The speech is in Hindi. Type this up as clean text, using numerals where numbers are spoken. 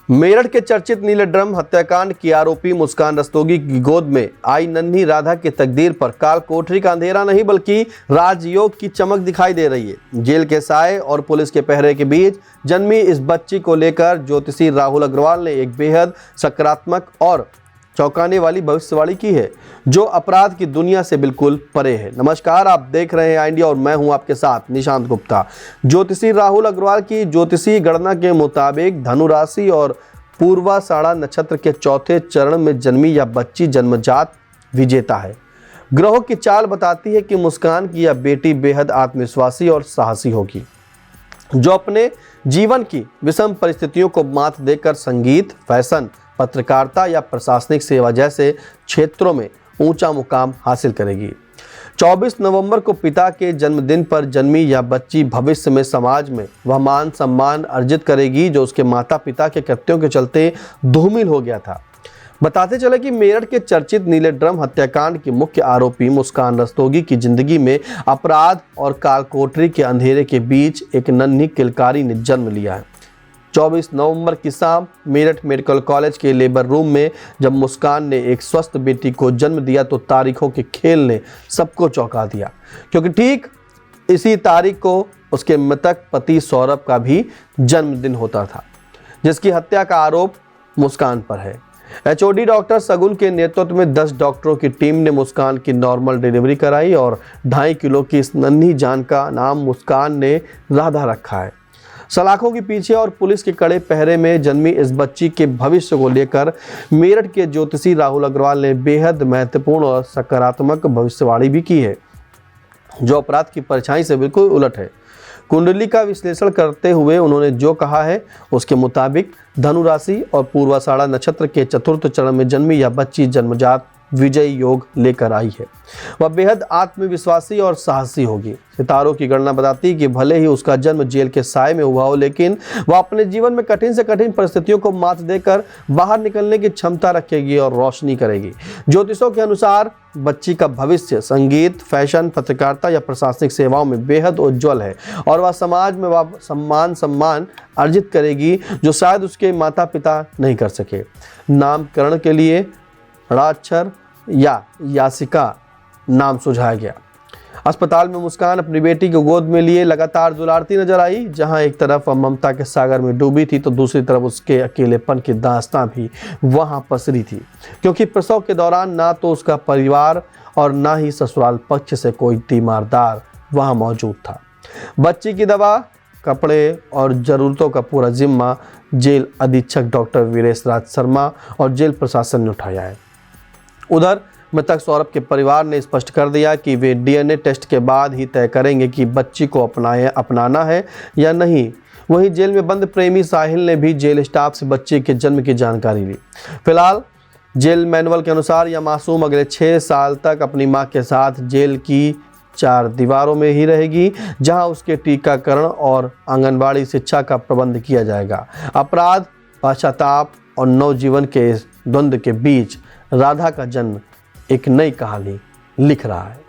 मेरठ के चर्चित नीले ड्रम हत्याकांड की आरोपी मुस्कान रस्तोगी की गोद में आई नन्ही राधा की तकदीर पर काल कोठरी का अंधेरा नहीं बल्कि राजयोग की चमक दिखाई दे रही है। जेल के साए और पुलिस के पहरे के बीच जन्मी इस बच्ची को लेकर ज्योतिषी राहुल अग्रवाल ने एक बेहद सकारात्मक और चौंकाने वाली भविष्यवाणी की है, जो अपराध की दुनिया से बिल्कुल परे है। नमस्कार, आप देख रहे हैं इंडिया और मैं हूं आपके साथ निशांत गुप्ता। ज्योतिषी राहुल अग्रवाल की ज्योतिषीय गणना के मुताबिक धनु राशि और पूर्वाषाढ़ा नक्षत्र के चौथे चरण में जन्मी यह बच्ची जन्मजात विजेता है। ग्रहों की चाल बताती है कि मुस्कान की यह बेटी बेहद आत्मविश्वासी और साहसी होगी, जो अपने जीवन की विषम परिस्थितियों को मात देकर संगीत, फैशन, पत्रकारिता या प्रशासनिक सेवा जैसे क्षेत्रों में ऊंचा मुकाम हासिल करेगी। 24 नवंबर को पिता के जन्मदिन पर जन्मी यह बच्ची भविष्य में समाज में वह मान सम्मान अर्जित करेगी, जो उसके माता पिता के कृत्यों के चलते धूमिल हो गया था। बताते चले कि मेरठ के चर्चित नीले ड्रम हत्याकांड की मुख्य आरोपी मुस्कान रस्तोगी की जिंदगी में अपराध और कालकोठरी के अंधेरे के बीच एक नन्ही किलकारी ने जन्म लिया है। 24 नवंबर की शाम मेरठ मेडिकल कॉलेज के लेबर रूम में जब मुस्कान ने एक स्वस्थ बेटी को जन्म दिया तो तारीखों के खेल ने सबको चौंका दिया, क्योंकि ठीक इसी तारीख को उसके मृतक पति सौरभ का भी जन्मदिन होता था, जिसकी हत्या का आरोप मुस्कान पर है। एचओडी डॉक्टर सगुन के नेतृत्व में 10 डॉक्टरों की टीम ने मुस्कान की नॉर्मल डिलीवरी कराई और 2.5 किलो की इस नन्ही जान का नाम मुस्कान ने राधा रखा है। सलाखों के पीछे और पुलिस के कड़े पहरे में जन्मी इस बच्ची के भविष्य को लेकर मेरठ के ज्योतिषी राहुल अग्रवाल ने बेहद महत्वपूर्ण और सकारात्मक भविष्यवाणी भी की है, जो अपराध की परछाई से बिल्कुल उलट है। कुंडली का विश्लेषण करते हुए उन्होंने जो कहा है उसके मुताबिक धनु राशि और पूर्वाषाढ़ा नक्षत्र के चतुर्थ चरण में जन्मी यह बच्ची जन्मजात विजय योग लेकर आई है। वह बेहद आत्मविश्वासी और साहसी होगी। सितारों की गणना बताती है कि भले ही उसका जन्म जेल के साए में हुआ हो, लेकिन वह अपने जीवन में कठिन से कठिन परिस्थितियों को मात देकर बाहर निकलने की क्षमता रखेगी और रोशनी करेगी। ज्योतिषों के अनुसार बच्ची का भविष्य संगीत, फैशन, पत्रकारिता या प्रशासनिक सेवाओं में बेहद उज्जवल है और वह समाज में वह सम्मान अर्जित करेगी, जो शायद उसके माता पिता नहीं कर सके। नामकरण के लिए ड़ाक्षर या यासिका नाम सुझाया गया। अस्पताल में मुस्कान अपनी बेटी को गोद में लिए लगातार दुलारती नजर आई। जहां एक तरफ वह ममता के सागर में डूबी थी तो दूसरी तरफ उसके अकेलेपन की दास्तां भी वहां पसरी थी, क्योंकि प्रसव के दौरान ना तो उसका परिवार और ना ही ससुराल पक्ष से कोई तीमारदार वहां मौजूद था। बच्ची की दवा, कपड़े और ज़रूरतों का पूरा जिम्मा जेल अधीक्षक डॉक्टर वीरेश राज शर्मा और जेल प्रशासन ने उठाया है। उधर मृतक सौरभ के परिवार ने स्पष्ट कर दिया कि वे डीएनए टेस्ट के बाद ही तय करेंगे कि बच्ची को अपनाना है या नहीं। वहीं जेल में बंद प्रेमी साहिल ने भी जेल स्टाफ से बच्चे के जन्म की जानकारी ली। फिलहाल जेल मैनुअल के अनुसार यह मासूम अगले 6 साल तक अपनी मां के साथ जेल की 4 दीवारों में ही रहेगी, जहां उसके टीकाकरण और आंगनबाड़ी शिक्षा का प्रबंध किया जाएगा। अपराध, पश्चाताप और नवजीवन के इस द्वंद्व के बीच राधा का जन्म एक नई कहानी लिख रहा है।